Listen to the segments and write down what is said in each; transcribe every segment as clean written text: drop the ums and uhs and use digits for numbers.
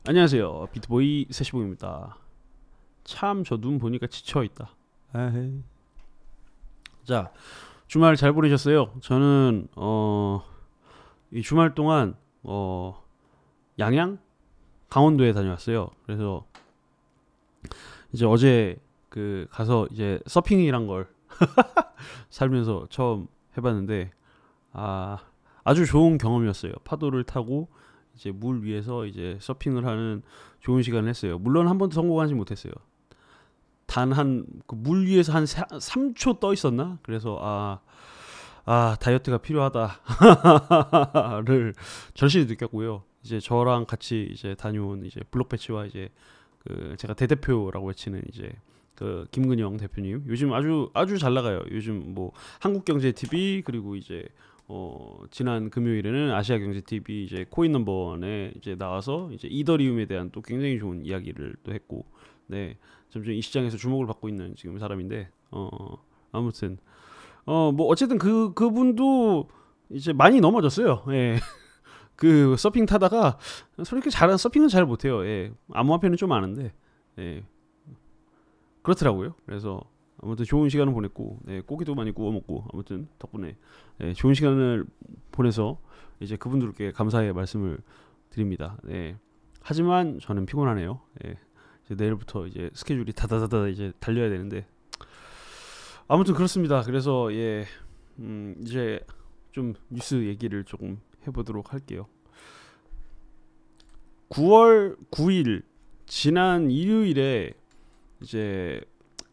안녕하세요. 비트보이 세시봉입니다. 참 저 눈 보니까 지쳐있다. 에헤이. 자, 주말 잘 보내셨어요? 저는 이 주말 동안 양양? 강원도에 다녀왔어요. 그래서 이제 어제 가서 이제 서핑이란 걸 살면서 처음 해봤는데 아주 좋은 경험이었어요. 파도를 타고 이제 물 위에서 이제 서핑을 하는 좋은 시간을 했어요. 물론 한 번도 성공하지 못했어요. 단 물 위에서 한 3초 떠 있었나? 그래서 다이어트가 필요하다를 절실히 느꼈고요. 이제 저랑 같이 이제 다녀온 이제 블록배치와 이제 제가 대대표라고 외치는 이제 김근영 대표님, 요즘 아주 잘 나가요. 요즘 뭐 한국경제TV, 그리고 이제 지난 금요일에는 아시아경제TV 이제 코인 넘버원에 이제 나와서 이제 이더리움에 대한 또 굉장히 좋은 이야기를 또 했고, 네, 점점 이 시장에서 주목을 받고 있는 지금 사람인데, 아무튼 뭐 어쨌든 그분도 이제 많이 넘어졌어요. 예. 서핑 타다가 솔직히 서핑은 잘 못해요. 예. 암호화폐는 좀 아는데, 예. 그렇더라고요. 그래서 아무튼 좋은 시간을 보냈고, 네, 고기도 많이 구워 먹고, 아무튼 덕분에 좋은 시간을 보내서 이제 그분들께 감사의 말씀을 드립니다. 네. 하지만 저는 피곤하네요. 예. 이제 내일부터 이제 스케줄이 다다다다 이제 달려야 되는데, 아무튼 그렇습니다. 그래서 이제 좀 뉴스 얘기를 조금 해보도록 할게요. 9월 9일 지난 일요일에 이제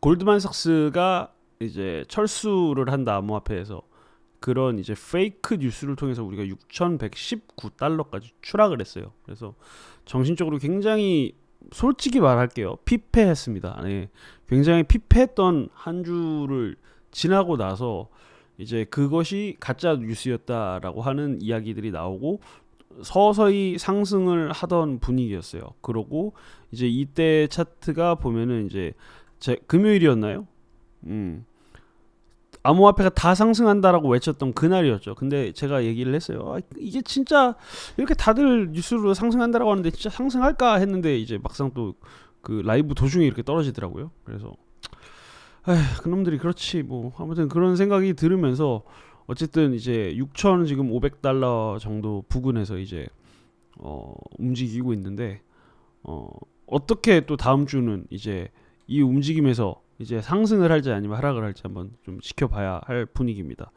골드만삭스가 이제 철수를 한다, 암호화폐에서. 그런 이제 페이크 뉴스를 통해서 우리가 6,119달러까지 추락을 했어요. 그래서 정신적으로 굉장히, 솔직히 말할게요, 피폐했습니다. 네. 굉장히 피폐했던 한 주를 지나고 나서 이제 그것이 가짜 뉴스였다라고 하는 이야기들이 나오고 서서히 상승을 하던 분위기였어요. 그러고 이제 이때 차트가 보면은 이제 금요일이었나요? 암호화폐가 다 상승한다라고 외쳤던 그날이었죠. 근데 제가 얘기를 했어요. 이게 진짜 이렇게 다들 뉴스로 상승한다라고 하는데 진짜 상승할까 했는데, 이제 막상 또 그 라이브 도중에 이렇게 떨어지더라고요. 그래서 그놈들이 그렇지 뭐. 아무튼 그런 생각이 들으면서 어쨌든 이제 6천 지금 500달러 정도 부근에서 이제 움직이고 있는데, 어떻게 또 다음 주는 이제 이 움직임에서 이제 상승을 할지 아니면 하락을 할지 한번 좀 지켜봐야 할 분위기입니다.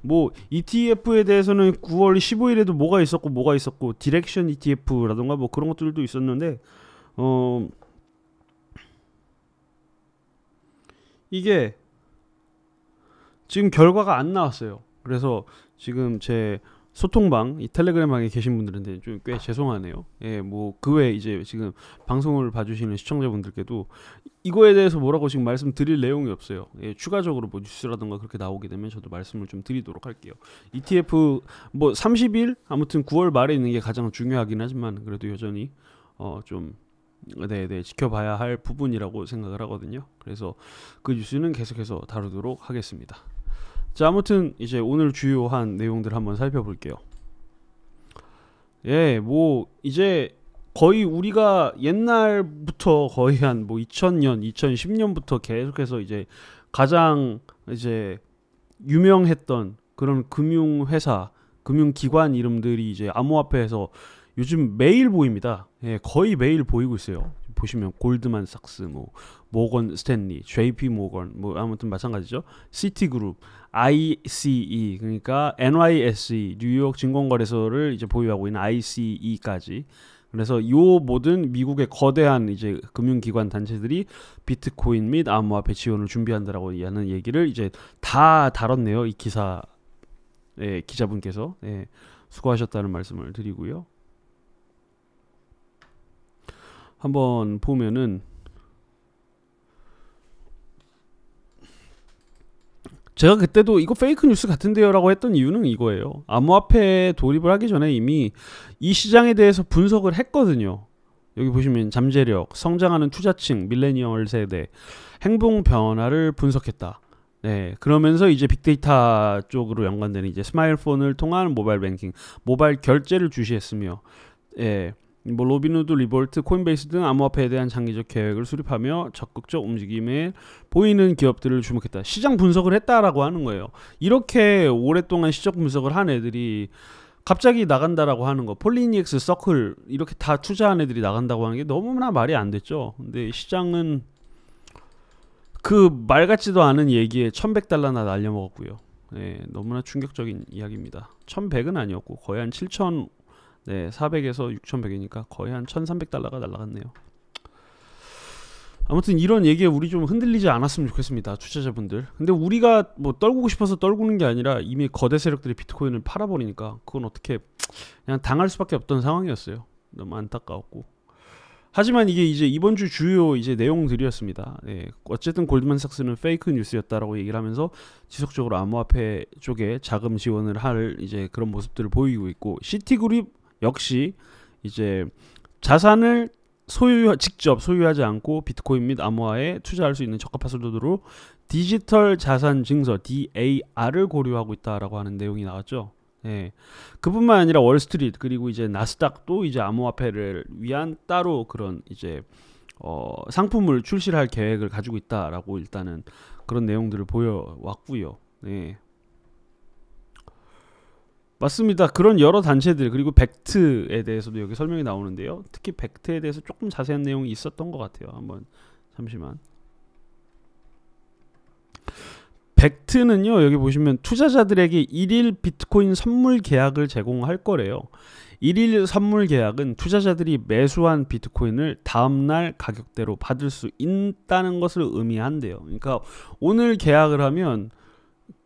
뭐 ETF에 대해서는 9월 15일에도 뭐가 있었고 디렉션 ETF라던가 뭐 그런 것들도 있었는데, 이게 지금 결과가 안 나왔어요. 그래서 지금 제 소통방, 이 텔레그램 방에 계신 분들한테 좀 꽤 죄송하네요. 예, 뭐 그 외에 이제 지금 방송을 봐주시는 시청자분들께도 이거에 대해서 뭐라고 지금 말씀드릴 내용이 없어요. 예, 추가적으로 뭐 뉴스라든가 그렇게 나오게 되면 저도 말씀을 좀 드리도록 할게요. ETF 뭐 30일, 아무튼 9월 말에 있는 게 가장 중요하긴 하지만, 그래도 여전히 좀 지켜봐야 할 부분이라고 생각을 하거든요. 그래서 그 뉴스는 계속해서 다루도록 하겠습니다. 자, 아무튼 이제 오늘 주요한 내용들 한번 살펴볼게요. 예, 뭐 이제 거의 우리가 옛날부터 거의 한 뭐 2000년, 2010년부터 계속해서 이제 가장 이제 유명했던 그런 금융회사, 금융기관 이름들이 이제 암호화폐에서 요즘 매일 보입니다. 예, 거의 매일 보이고 있어요. 보시면 골드만삭스, 뭐 모건 스탠리, JP 모건, 뭐 아무튼 마찬가지죠. 시티그룹, ICE, 그러니까 NYSE, 뉴욕 증권거래소를 이제 보유하고 있는 ICE까지. 그래서 요 모든 미국의 거대한 이제 금융기관 단체들이 비트코인 및 암호화폐 지원을 준비한다라고 하는 얘기를 이제 다 다뤘네요. 이 기사, 기자분께서 수고하셨다는 말씀을 드리고요. 한번 보면은 제가 그때도 이거 페이크 뉴스 같은데요 라고 했던 이유는 이거예요. 암호화폐에 돌입을 하기 전에 이미 이 시장에 대해서 분석을 했거든요. 여기 보시면 잠재력, 성장하는 투자층, 밀레니얼 세대, 행동 변화를 분석했다. 네, 그러면서 이제 빅데이터 쪽으로 연관되는 이제 스마일폰을 통한 모바일 뱅킹, 모바일 결제를 주시했으며, 예, 뭐 로빈후드, 리볼트, 코인베이스 등 암호화폐에 대한 장기적 계획을 수립하며 적극적 움직임에 보이는 기업들을 주목했다. 시장 분석을 했다라고 하는 거예요. 이렇게 오랫동안 시장 분석을 한 애들이 갑자기 나간다라고 하는 거, 폴리니엑스, 서클 이렇게 다 투자한 애들이 나간다고 하는 게 너무나 말이 안 됐죠. 근데 시장은 그 말 같지도 않은 얘기에 $1,100나 날려먹었고요. 네, 너무나 충격적인 이야기입니다. 1,100은 아니었고 거의 한 7,000, 네, 400에서 6,100이니까 거의 한 $1,300가 날라갔네요. 아무튼 이런 얘기에 우리 좀 흔들리지 않았으면 좋겠습니다, 투자자분들. 근데 우리가 뭐 떨구고 싶어서 떨구는 게 아니라 이미 거대 세력들이 비트코인을 팔아버리니까 그건 어떻게 그냥 당할 수밖에 없던 상황이었어요. 너무 안타까웠고. 하지만 이게 이제 이번 주 주요 이제 내용들이었습니다. 네, 어쨌든 골드만삭스는 페이크 뉴스였다라고 얘기를 하면서 지속적으로 암호화폐 쪽에 자금 지원을 할 이제 그런 모습들을 보이고 있고, 시티그룹 역시 이제 자산을 직접 소유하지 않고 비트코인 및 암호화에 투자할 수 있는 적합한 수단으로 디지털 자산 증서 DAR을 고려하고 있다라고 하는 내용이 나왔죠. 예. 그뿐만 아니라 월스트리트 그리고 이제 나스닥도 이제 암호화폐를 위한 따로 그런 이제 상품을 출시를 할 계획을 가지고 있다라고 일단은 그런 내용들을 보여왔고요. 예. 맞습니다. 그런 여러 단체들 그리고 벡트에 대해서도 여기 설명이 나오는데요. 특히 벡트에 대해서 조금 자세한 내용이 있었던 것 같아요. 한번 잠시만. 벡트는요, 여기 보시면 투자자들에게 1일 비트코인 선물 계약을 제공할 거래요. 1일 선물 계약은 투자자들이 매수한 비트코인을 다음날 가격대로 받을 수 있다는 것을 의미한대요. 그러니까 오늘 계약을 하면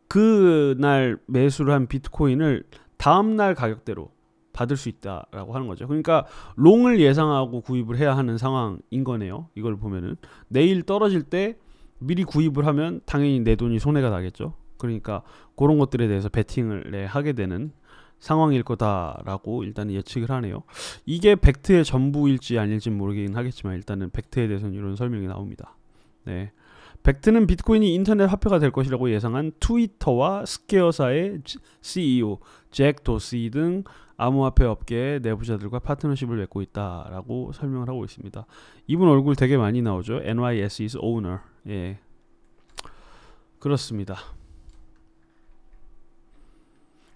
그날 매수를 한 비트코인을 다음날 가격대로 받을 수 있다라고 하는 거죠. 그러니까 롱을 예상하고 구입을 해야 하는 상황인 거네요. 이걸 보면은 내일 떨어질 때 미리 구입을 하면 당연히 내 돈이 손해가 나겠죠. 그러니까 그런 것들에 대해서 베팅을 하게 되는 상황일 거다라고 일단 예측을 하네요. 이게 벡트의 전부일지 아닐지 모르긴 하겠지만 일단은 벡트에 대해서는 이런 설명이 나옵니다. 네. 벡트는 비트코인이 인터넷 화폐가 될 것이라고 예상한 트위터와 스퀘어사의 CEO 잭 도시 등 암호화폐 업계의 내부자들과 파트너십을 맺고 있다라고 설명을 하고 있습니다. 이분 얼굴 되게 많이 나오죠. NYSE's owner. 예, 그렇습니다.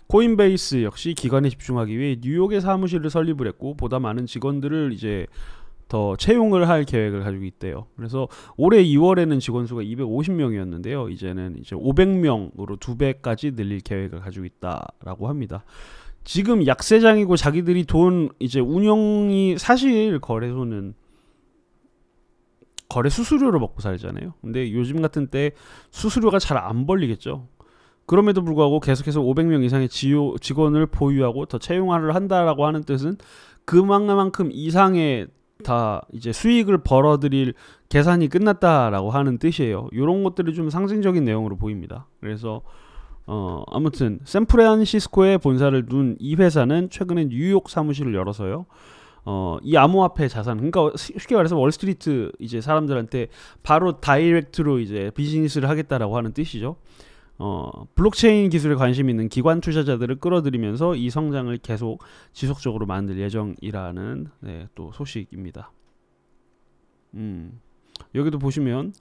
코인베이스 역시 기관에 집중하기 위해 뉴욕에 사무실을 설립을 했고 보다 많은 직원들을 이제 더 채용을 할 계획을 가지고 있대요. 그래서 올해 2월에는 직원 수가 250명이었는데요. 이제는 이제 500명으로 2배까지 늘릴 계획을 가지고 있다라고 합니다. 지금 약세장이고 자기들이 돈 이제 운영이 사실 거래소는 거래 수수료로 먹고 살잖아요. 근데 요즘 같은 때 수수료가 잘 안 벌리겠죠. 그럼에도 불구하고 계속해서 500명 이상의 직원을 보유하고 더 채용을 한다라고 하는 뜻은 그만큼 이상의 다 이제 수익을 벌어들일 계산이 끝났다라고 하는 뜻이에요. 이런 것들이 좀 상징적인 내용으로 보입니다. 그래서 아무튼 샌프란시스코에 본사를 둔 이 회사는 최근에 뉴욕 사무실을 열어서요. 이 암호화폐 자산, 그러니까 쉽게 말해서 월스트리트 이제 사람들한테 바로 다이렉트로 이제 비즈니스를 하겠다라고 하는 뜻이죠. 블록체인 기술에 관심 있는 기관 투자자들을 끌어들이면서 이 성장을 계속 지속적으로 만들 예정이라는 또 소식입니다. 여기도 보시면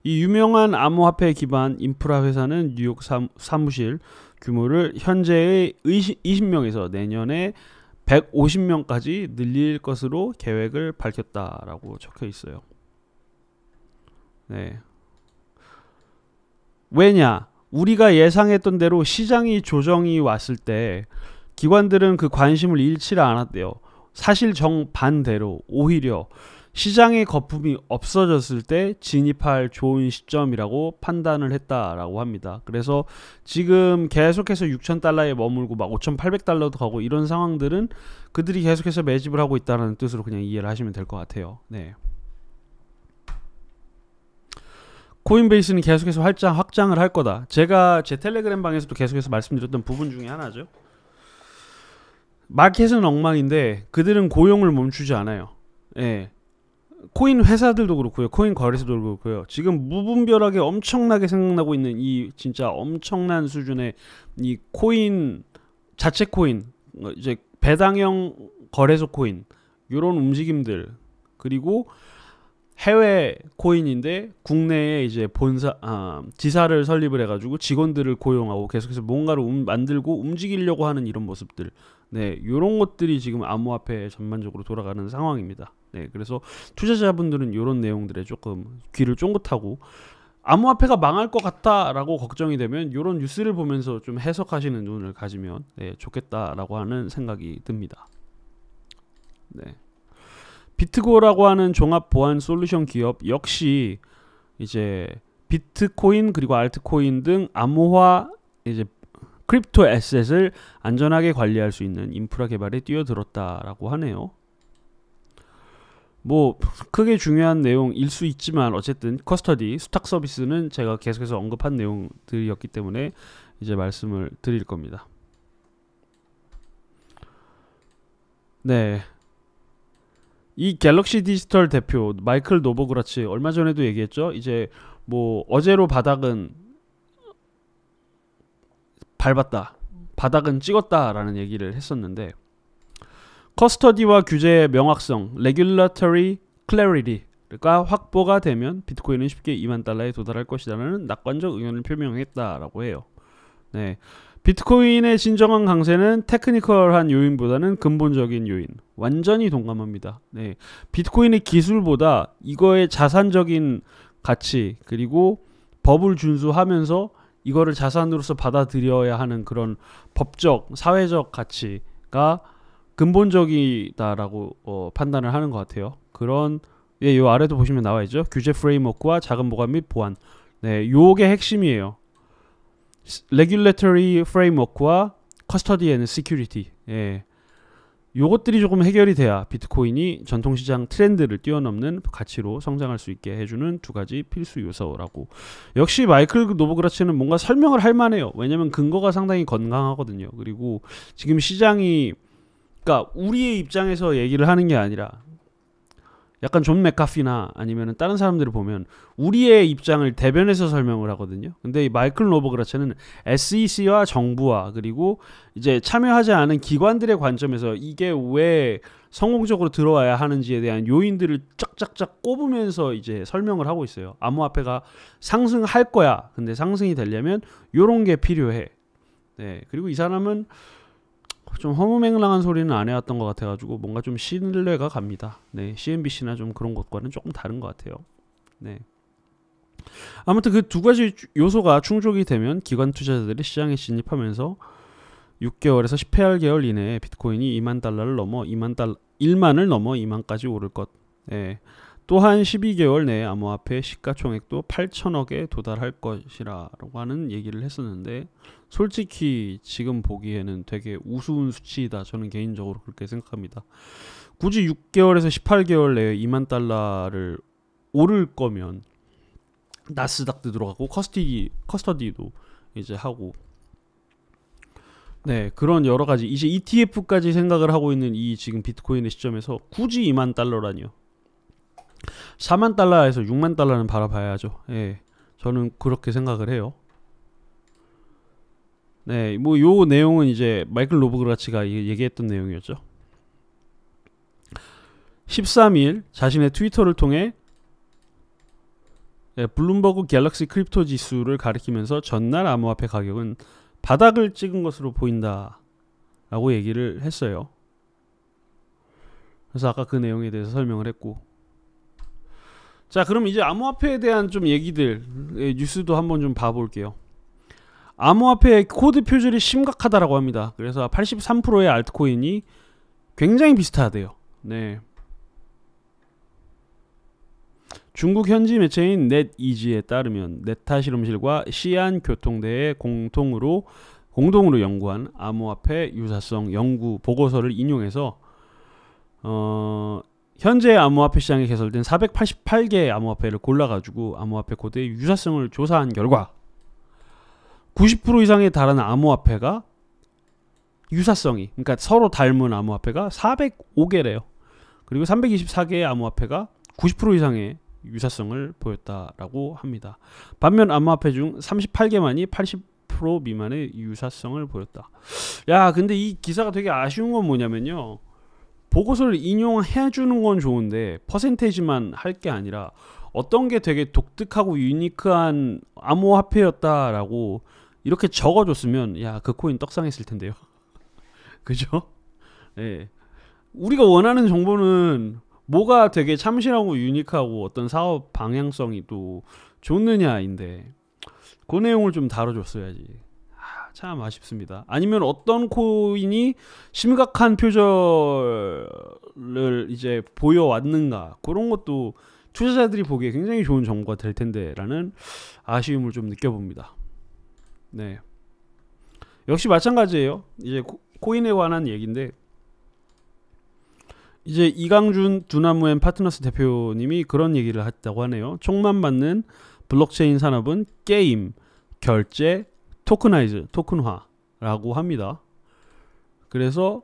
이 유명한 암호화폐 기반 인프라 회사는 뉴욕 사무실 규모를 현재의 20명에서 내년에 150명까지 늘릴 것으로 계획을 밝혔다라고 적혀 있어요. 네. 왜냐? 우리가 예상했던 대로 시장이 조정이 왔을 때 기관들은 그 관심을 잃지를 않았대요. 사실 정반대로 오히려 시장의 거품이 없어졌을 때 진입할 좋은 시점이라고 판단을 했다라고 합니다. 그래서 지금 계속해서 $6,000에 머물고 막 $5,800도 가고 이런 상황들은 그들이 계속해서 매집을 하고 있다는 뜻으로 그냥 이해를 하시면 될 것 같아요. 네. 코인베이스는 계속해서 확장을 할 거다. 제가 제 텔레그램 방에서도 계속해서 말씀드렸던 부분 중에 하나죠. 마켓은 엉망인데 그들은 고용을 멈추지 않아요. 예. 코인 회사들도 그렇고요. 코인 거래소도 그렇고요. 지금 무분별하게 엄청나게 생각나고 있는 이 진짜 엄청난 수준의 이 코인 자체 코인 이제 배당형 거래소 코인 요런 움직임들, 그리고 해외 코인인데 국내에 이제 지사를 설립을 해가지고 직원들을 고용하고 계속해서 뭔가를 만들고 움직이려고 하는 이런 모습들, 네, 요런 것들이 지금 암호화폐에 전반적으로 돌아가는 상황입니다. 네, 그래서 투자자분들은 요런 내용들에 조금 귀를 쫑긋하고, 암호화폐가 망할 것 같다라고 걱정이 되면 요런 뉴스를 보면서 좀 해석하시는 눈을 가지면 좋겠다라고 하는 생각이 듭니다. 네. 비트고라고 하는 종합 보안 솔루션 기업 역시 이제 비트코인 그리고 알트코인 등 암호화 이제 크립토 에셋을 안전하게 관리할 수 있는 인프라 개발에 뛰어들었다라고 하네요. 뭐 크게 중요한 내용일 수 있지만 어쨌든 커스터디 수탁 서비스는 제가 계속해서 언급한 내용들이었기 때문에 이제 말씀을 드릴 겁니다. 네. 이 갤럭시 디지털 대표 마이클 노보그라치 얼마 전에도 얘기했죠. 이제 뭐 어제로 바닥은 밟았다, 바닥은 찍었다라는 얘기를 했었는데, 커스터디와 규제의 명확성, regulatory clarity가 확보가 되면 비트코인은 쉽게 2만 달러에 도달할 것이라는 낙관적 의견을 표명했다라고 해요. 네. 비트코인의 진정한 강세는 테크니컬한 요인보다는 근본적인 요인. 완전히 동감합니다. 네. 비트코인의 기술보다 이거의 자산적인 가치, 그리고 법을 준수하면서 이거를 자산으로서 받아들여야 하는 그런 법적, 사회적 가치가 근본적이다라고 판단을 하는 것 같아요. 그런, 요 아래도 보시면 나와 있죠. 규제 프레임워크와 자금 보관 및 보안. 네, 요게 핵심이에요. Regulatory Framework와 Custody and Security. 예. 요것들이 조금 해결이 돼야 비트코인이 전통시장 트렌드를 뛰어넘는 가치로 성장할 수 있게 해주는 두 가지 필수 요소라고. 역시 마이클 노보그라치는 뭔가 설명을 할 만해요. 왜냐면 근거가 상당히 건강하거든요. 그리고 지금 시장이, 그러니까 우리의 입장에서 얘기를 하는 게 아니라 약간 존 맥카피나 아니면 다른 사람들을 보면 우리의 입장을 대변해서 설명을 하거든요. 근데 이 마이클 노보그라치는 SEC와 정부와 그리고 이제 참여하지 않은 기관들의 관점에서 이게 왜 성공적으로 들어와야 하는지에 대한 요인들을 쫙쫙쫙 꼽으면서 이제 설명을 하고 있어요. 암호화폐가 상승할 거야. 근데 상승이 되려면 요런 게 필요해. 네. 그리고 이 사람은 좀 허무맹랑한 소리는 안 해왔던 것 같아가지고 뭔가 좀 신뢰가 갑니다. 네, CNBC나 좀 그런 것과는 조금 다른 것 같아요. 네. 아무튼 그 두 가지 요소가 충족이 되면 기관 투자자들이 시장에 진입하면서 6개월에서 18개월 이내에 비트코인이 2만 달러를 넘어 1만을 넘어 2만까지 오를 것. 네. 또한 12개월 내에 암호화폐 시가총액도 8천억에 도달할 것이라고 하는 얘기를 했었는데, 솔직히 지금 보기에는 되게 우스운 수치이다. 저는 개인적으로 그렇게 생각합니다. 굳이 6개월에서 18개월 내에 2만 달러를 오를 거면 나스닥도 들어가고 커스터디도 이제 하고, 네, 그런 여러 가지 이제 ETF까지 생각을 하고 있는 이 지금 비트코인의 시점에서 굳이 2만 달러라니요. 4만 달러에서 6만 달러는 바라봐야죠. 예, 저는 그렇게 생각을 해요. 네, 뭐 요 내용은 이제 마이클 노보그라치가 얘기했던 내용이었죠. 13일 자신의 트위터를 통해 블룸버그 갤럭시 크립토 지수를 가리키면서 전날 암호화폐 가격은 바닥을 찍은 것으로 보인다 라고 얘기를 했어요. 그래서 아까 그 내용에 대해서 설명을 했고, 자, 그럼 이제 암호화폐에 대한 좀 얘기들, 뉴스도 한번 좀 봐볼게요. 암호화폐의 코드 표절이 심각하다라고 합니다. 그래서 83%의 알트코인이 굉장히 비슷하대요. 네. 중국 현지 매체인 넷이지에 따르면 네타 실험실과 시안교통대에 공동으로 연구한 암호화폐 유사성 연구 보고서를 인용해서 현재 암호화폐 시장에 개설된 488개의 암호화폐를 골라가지고 암호화폐 코드의 유사성을 조사한 결과 90% 이상에 달하는 암호화폐가 유사성이, 그러니까 서로 닮은 암호화폐가 405개래요. 그리고 324개의 암호화폐가 90% 이상의 유사성을 보였다라고 합니다. 반면 암호화폐 중 38개만이 80% 미만의 유사성을 보였다. 야, 근데 이 기사가 되게 아쉬운 건 뭐냐면요, 보고서를 인용해 주는 건 좋은데 퍼센테이지만 할 게 아니라 어떤 게 되게 독특하고 유니크한 암호화폐였다라고 이렇게 적어줬으면 야, 그 코인 떡상했을 텐데요. 그죠? 예. 우리가 원하는 정보는 뭐가 되게 참신하고 유니크하고 어떤 사업 방향성이 또 좋느냐인데 그 내용을 좀 다뤄줬어야지. 참 아쉽습니다. 아니면 어떤 코인이 심각한 표절을 이제 보여왔는가, 그런 것도 투자자들이 보기에 굉장히 좋은 정보가 될 텐데라는 아쉬움을 좀 느껴봅니다. 네. 역시 마찬가지예요. 이제 코인에 관한 얘기인데, 이제 이강준 두나무앤 파트너스 대표님이 그런 얘기를 했다고 하네요. 총만 받는 블록체인 산업은 게임, 결제, 토크나이즈, 토큰화라고 합니다. 그래서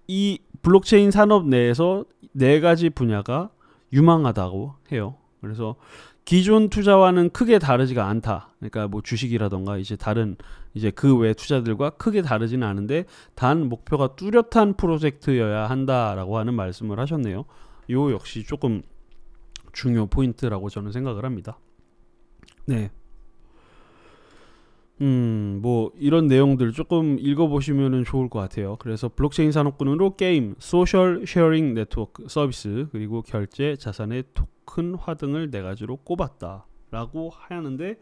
이 블록체인 산업 내에서 4가지 분야가 유망하다고 해요. 그래서 기존 투자와는 크게 다르지가 않다. 그러니까 뭐 주식이라던가 이제 다른 이제 그 외 투자들과 크게 다르지는 않은데 단 목표가 뚜렷한 프로젝트여야 한다라고 하는 말씀을 하셨네요. 요 역시 조금 중요 포인트라고 저는 생각을 합니다. 네. 뭐 이런 내용들 조금 읽어보시면 좋을 것 같아요. 그래서 블록체인 산업군으로 게임, 소셜 쉐어링 네트워크 서비스, 그리고 결제, 자산의 토큰화 등을 4가지로 꼽았다라고 하는데,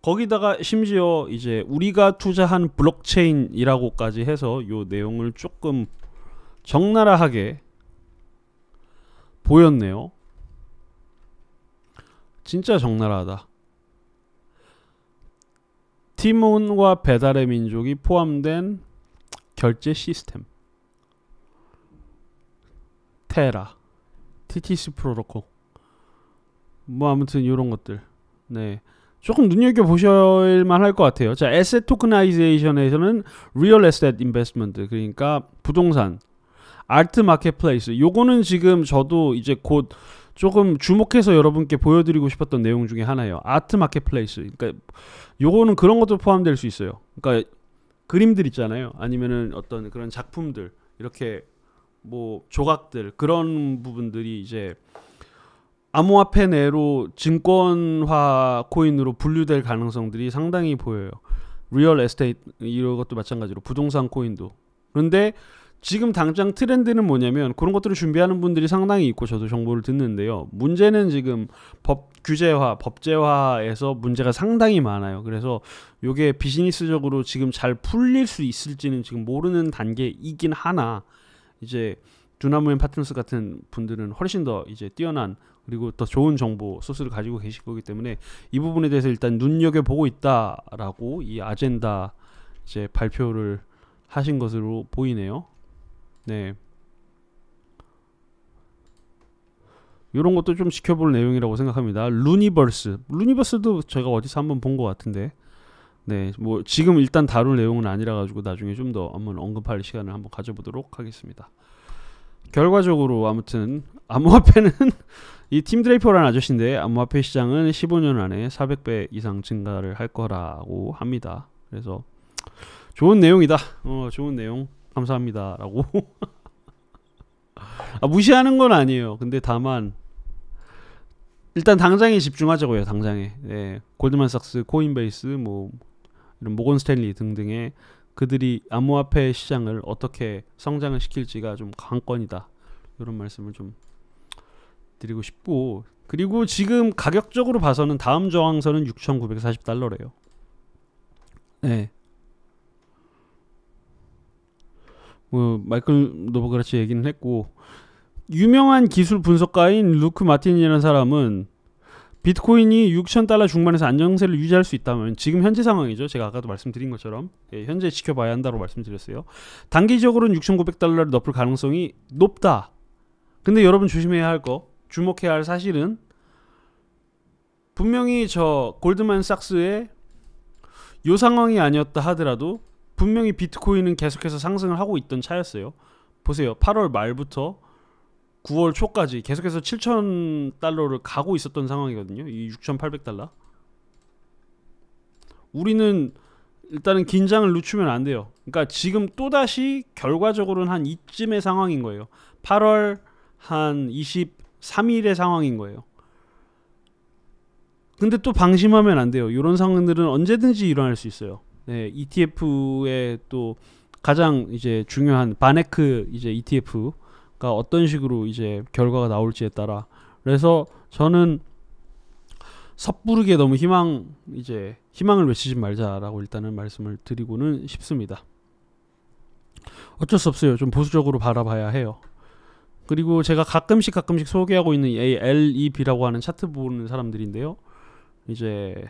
거기다가 심지어 이제 우리가 투자한 블록체인이라고까지 해서 요 내용을 조금 적나라하게 보였네요. 진짜 적나라하다. 티몬과 배달의 민족이 포함된 결제 시스템, 테라, TTC 프로토콜, 뭐 아무튼 이런 것들, 네, 조금 눈여겨 보실만 할 것 같아요. 자, 에셋 토크나이제이션에서는 리얼 에셋 인베스트먼트, 그러니까 부동산, 아트 마켓플레이스, 요거는 지금 저도 이제 곧 조금 주목해서 여러분께 보여드리고 싶었던 내용 중에 하나예요. 아트 마켓플레이스. 그러니까 요거는 그런 것도 포함될 수 있어요. 그러니까 그림들 있잖아요. 아니면은 어떤 그런 작품들, 이렇게 뭐 조각들, 그런 부분들이 이제 암호화폐 내로 증권화 코인으로 분류될 가능성들이 상당히 보여요. 리얼 에스테이트 이런 것도 마찬가지로 부동산 코인도. 그런데 지금 당장 트렌드는 뭐냐면 그런 것들을 준비하는 분들이 상당히 있고 저도 정보를 듣는데요. 문제는 지금 법 규제화, 법제화에서 문제가 상당히 많아요. 그래서 이게 비즈니스적으로 지금 잘 풀릴 수 있을지는 지금 모르는 단계이긴 하나, 이제 두나무앤 파트너스 같은 분들은 훨씬 더 이제 뛰어난 그리고 더 좋은 정보 소스를 가지고 계실 거기 때문에 이 부분에 대해서 일단 눈여겨보고 있다라고 이 아젠다 이제 발표를 하신 것으로 보이네요. 네, 이런 것도 좀 지켜볼 내용이라고 생각합니다. 루니버스도 제가 어디서 한번 본 것 같은데, 네, 뭐 지금 일단 다룰 내용은 아니라 가지고 나중에 좀 더 한번 언급할 시간을 한번 가져보도록 하겠습니다. 결과적으로 아무튼 암호화폐는 이 팀 드레이퍼라는 아저씨인데, 암호화폐 시장은 15년 안에 400배 이상 증가를 할 거라고 합니다. 그래서 좋은 내용이다. 좋은 내용. 감사합니다 라고 무시하는 건 아니에요. 근데 다만 일단 당장에 집중하자고요. 당장에. 네, 골드만삭스, 코인베이스, 뭐 이런 모건 스탠리 등등의 그들이 암호화폐 시장을 어떻게 성장을 시킬지가 좀 관건이다, 이런 말씀을 좀 드리고 싶고, 그리고 지금 가격적으로 봐서는 다음 저항선은 6,940달러래요. 네, 뭐 마이클 노버그라치 얘기는 했고, 유명한 기술 분석가인 루크 마틴이라는 사람은 비트코인이 6,000달러 중반에서 안정세를 유지할 수 있다면, 지금 현재 상황이죠. 제가 아까도 말씀드린 것처럼 현재 지켜봐야 한다고 말씀드렸어요. 단기적으로는 6,900달러를 넘을 가능성이 높다. 근데 여러분 조심해야 할 거, 주목해야 할 사실은, 분명히 저 골드만삭스의 요 상황이 아니었다 하더라도 분명히 비트코인은 계속해서 상승을 하고 있던 차였어요. 보세요. 8월 말부터 9월 초까지 계속해서 7,000달러를 가고 있었던 상황이거든요. 이 6,800달러. 우리는 일단은 긴장을 늦추면 안 돼요. 그러니까 지금 또다시 결과적으로는 한 이쯤의 상황인 거예요. 8월 한 23일의 상황인 거예요. 근데 또 방심하면 안 돼요. 이런 상황들은 언제든지 일어날 수 있어요. 네, ETF의 또 가장 이제 중요한 바네크 이제 ETF가 어떤 식으로 이제 결과가 나올지에 따라, 그래서 저는 섣부르게 너무 희망을 외치지 말자라고 일단은 말씀을 드리고는 싶습니다. 어쩔 수 없어요. 좀 보수적으로 바라봐야 해요. 그리고 제가 가끔씩 소개하고 있는 LEB라고 하는 차트 보는 사람들인데요. 이제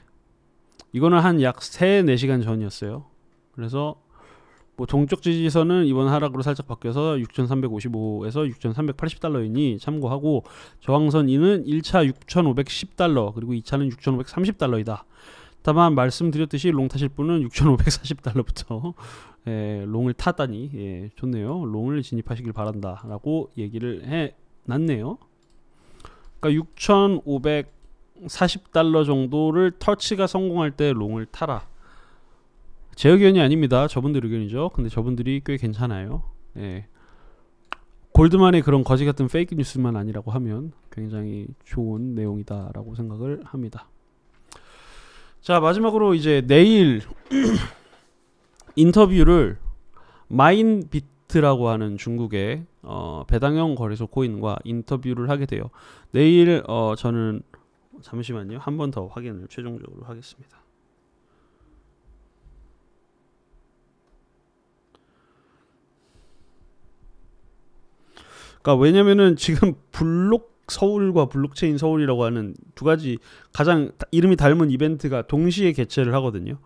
이거는 한 약 3-4시간 전이었어요. 그래서 뭐 동쪽 지지선은 이번 하락으로 살짝 바뀌어서 6,355에서 6,380달러이니 참고하고, 저항선 2는 1차 6,510달러 그리고 2차는 6,530달러이다. 다만 말씀드렸듯이 롱 타실 분은 6,540달러부터 롱을 타다니 좋네요. 롱을 진입하시길 바란다 라고 얘기를 해놨네요. 그러니까 6,540달러 정도를 터치가 성공할 때 롱을 타라. 제 의견이 아닙니다. 저분들 의견이죠. 근데 저분들이 꽤 괜찮아요. 골드만의 그런 거지 같은 페이크 뉴스만 아니라고 하면 굉장히 좋은 내용이다라고 생각을 합니다. 자, 마지막으로 이제 내일 인터뷰를 마인비트라고 하는 중국의 배당형 거래소 코인과 인터뷰를 하게 돼요. 내일 저는 잠시만요. 한 번 더 확인을 최종적으로 하겠습니다. 그러니까 왜냐면은 지금 블록 서울과 블록체인 서울이라고 하는 두 가지 가장 이름이 닮은 이벤트가 동시에 개최를 하거든요.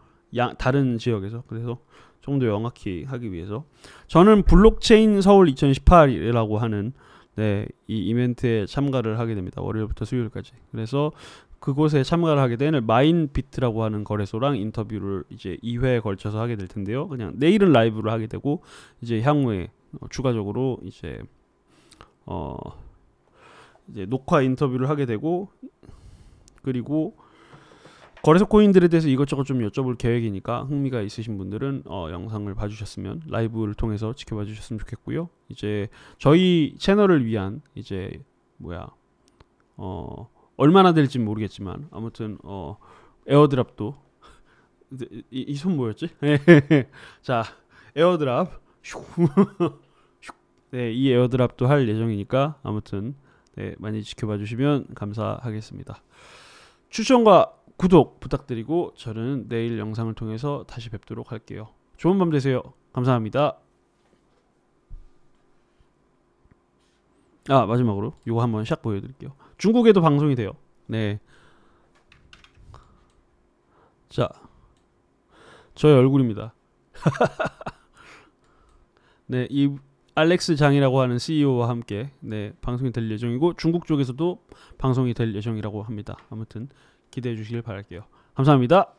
다른 지역에서. 그래서 좀 더 명확히 하기 위해서 저는 블록체인 서울 2018이라고 하는 이 이벤트에 참가를 하게 됩니다. 월요일부터 수요일까지. 그래서 그곳에 참가를 하게 되는 마인비트라고 하는 거래소랑 인터뷰를 이제 2회에 걸쳐서 하게 될 텐데요. 그냥 내일은 라이브를 하게 되고, 이제 향후에 추가적으로 이제 녹화 인터뷰를 하게 되고, 그리고 거래소 코인들에 대해서 이것저것 좀 여쭤볼 계획이니까 흥미가 있으신 분들은 영상을 봐주셨으면, 라이브를 통해서 지켜봐 주셨으면 좋겠고요. 이제 저희 채널을 위한 이제 얼마나 될지 모르겠지만 아무튼 에어드랍도 이 손 뭐였지? 자, 에어드랍 이 에어드랍도 할 예정이니까 아무튼 많이 지켜봐 주시면 감사하겠습니다. 추천과 구독 부탁드리고 저는 내일 영상을 통해서 다시 뵙도록 할게요. 좋은 밤 되세요. 감사합니다. 마지막으로 요거 한번 샥 보여드릴게요. 중국에도 방송이 돼요. 자, 저의 얼굴입니다. 이 알렉스 장이라고 하는 CEO와 함께 방송이 될 예정이고, 중국 쪽에서도 방송이 될 예정이라고 합니다. 아무튼 기대해 주시길 바랄게요. 감사합니다.